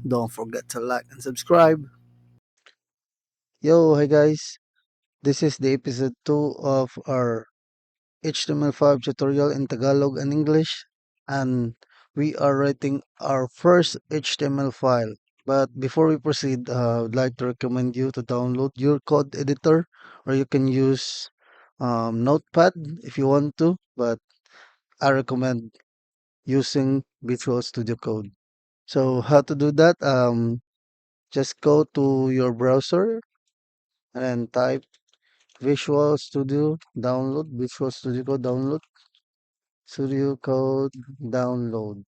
Don't forget to like and subscribe. Yo, hey guys. This is the episode 2 of our HTML5 tutorial in Tagalog and English. And we are writing our first HTML file. But before we proceed, I would like to recommend you to download your code editor, or you can use Notepad if you want to. But I recommend using Visual Studio Code. So how to do that? Just go to your browser and then type Visual Studio Code download.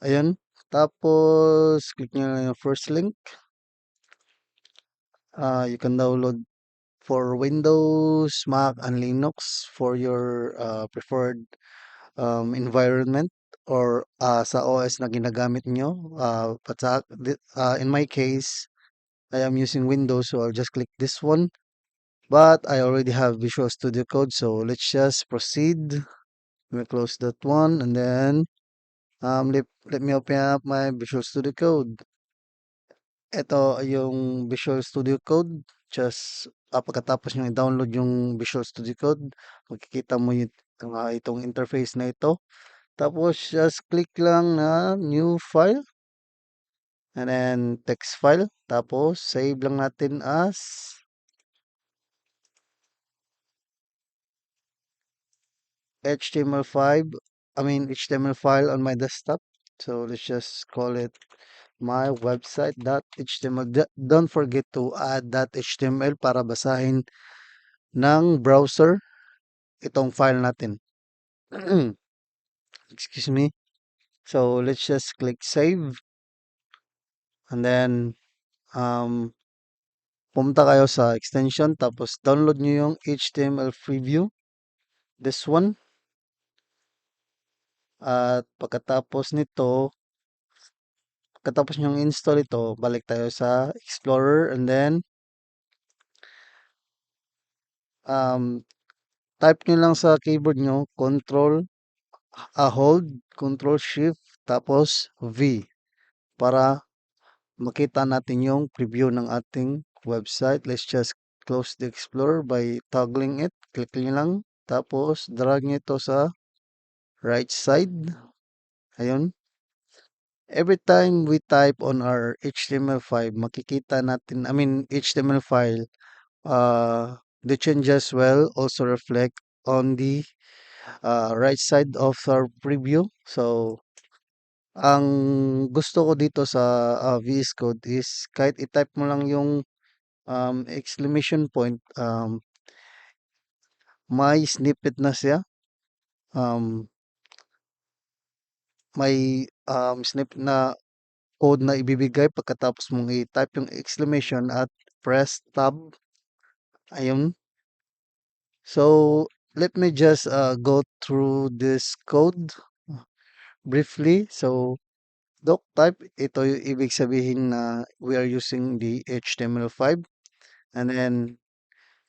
Ayan. Tapos, click nyo lang yung first link. You can download for Windows, Mac, and Linux for your preferred environment or sa OS na ginagamit nyo. In my case, I am using Windows, so I'll just click this one. But I already have Visual Studio Code, so let's just proceed. Let me close that one and then let me open up my Visual Studio Code. Ito yung Visual Studio Code. Just pagkatapos nyo i-download yung Visual Studio Code, makikita mo itong interface na ito. Tapos just click lang na new file and then text file. Tapos save lang natin as HTML file on my desktop. So let's just call it my website.html. Don't forget to add .html para basahin ng browser itong file natin. Excuse me. So let's just click save and then pumunta kayo sa extension tapos download nyo yung HTML preview. This one. At pagkatapos nyong install ito, balik tayo sa Explorer and then um, type nyo lang sa keyboard nyo, hold, Control Shift, tapos V para makita natin yung preview ng ating website. Let's just close the Explorer by toggling it. Click nyo lang, tapos drag nyo ito sa right side. Ayun. Every time we type on our HTML5, HTML file, the changes will also reflect on the right side of our preview. So, ang gusto ko dito sa VS Code is kahit i-type mo lang yung exclamation point, may snippet na siya. Um, may snippet na code na ibibigay pagkatapos mong i-type yung exclamation at press tab. Ayun. So, let me just go through this code briefly. So, doc type, ito yung ibig sabihin na we are using the HTML5. And then,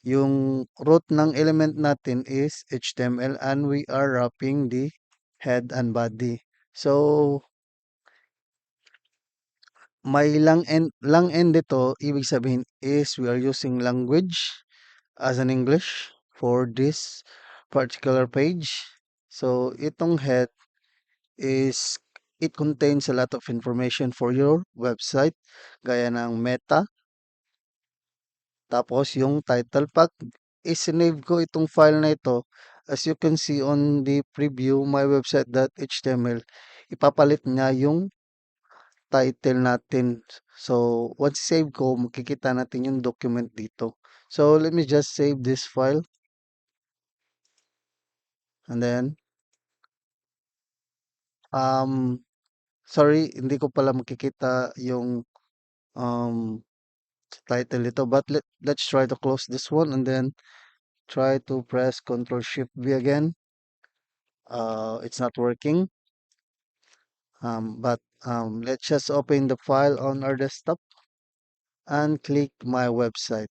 yung root ng element natin is HTML and we are wrapping the head and body. So, may lang end dito, ibig sabihin is we are using language as an English for this particular page. So, itong head is it contains a lot of information for your website gaya ng meta. Tapos yung title pack, isinave ko itong file na ito. As you can see on the preview, my website.html, ipapalit niya yung title natin. So, once save ko, makikita natin yung document dito. So, let me just save this file. And then, um, sorry, hindi ko pala makikita yung um, title nito. But let's try to close this one and then try to press Ctrl Shift V again. It's not working. But let's just open the file on our desktop and click my website.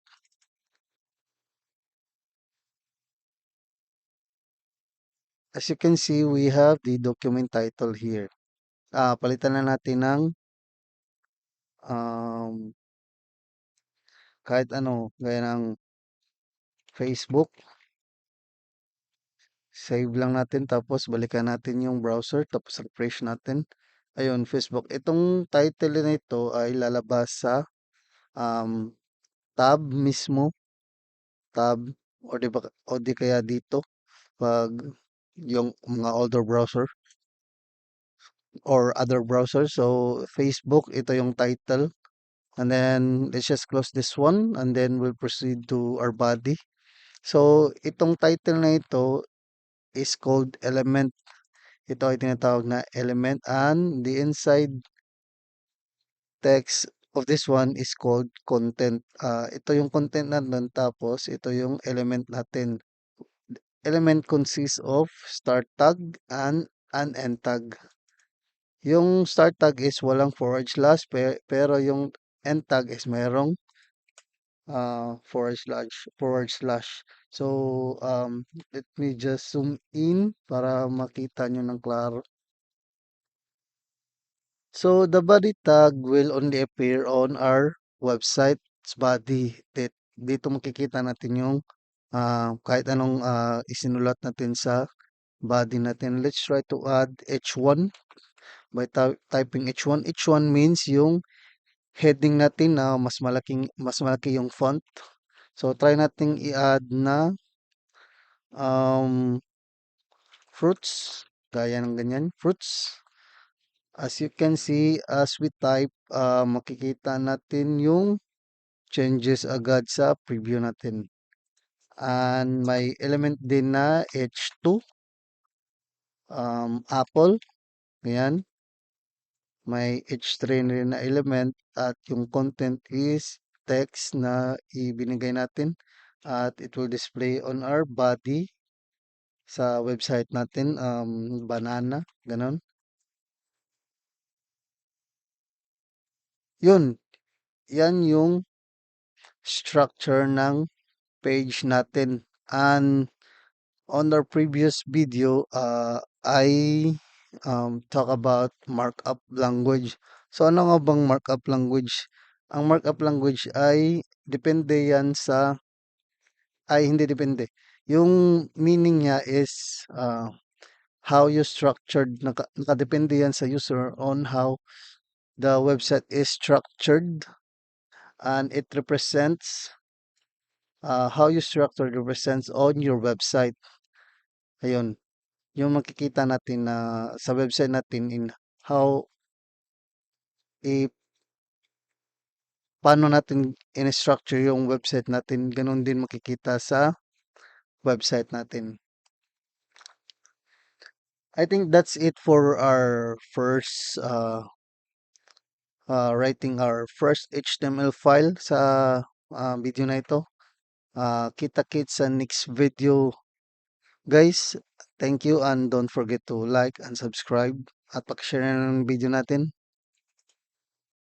As you can see, we have the document title here. Palitan na natin ng um, kahit ano, gaya ng Facebook. Save lang natin tapos balikan natin yung browser tapos refresh natin. Ayun, Facebook. Itong title na ito ay lalabas sa um, tab mismo, tab o di kaya dito pag yung mga older browser or other browser. So Facebook, ito yung title. And then let's just close this one and then we'll proceed to our body. So itong title na ito is called element. Ito ay tinatawag na element and the inside text of this one is called content. Ito yung content natin tapos ito yung element natin. Element consists of start tag and an end tag. Yung start tag is walang forward slash pero yung end tag is merong forward slash. So let me just zoom in para makita nyo ng klaro. So the body tag will only appear on our website's body. Dito makikita natin yung kahit anong isinulat natin sa body natin. Let's try to add H1 by typing H1. H1 means yung heading natin na mas malaki yung font. So try nating i-add na um, fruits, gaya ng ganyan, fruits. As you can see, as we type, makikita natin yung changes agad sa preview natin. And may element din na H2, apple, ayan. May H3 rin na element at yung content is text na ibinigay natin at it will display on our body sa website natin, banana, ganun. Yun, yan yung structure ng page natin. And on our previous video, I talk about markup language. So ano nga bang markup language? Ang markup language ay depende yan sa, ay hindi depende. Yung meaning niya is how you structured, nakadepende yan sa user on how the website is structured and it represents how you structure represents on your website. Ayun, yung makikita natin na sa website natin in how i paano natin in-structure yung website natin, ganun din makikita sa website natin. I think that's it for our first writing our first HTML file sa video na ito. Kita-kits sa next video. Guys, thank you and don't forget to like and subscribe at pakishare na ng video natin.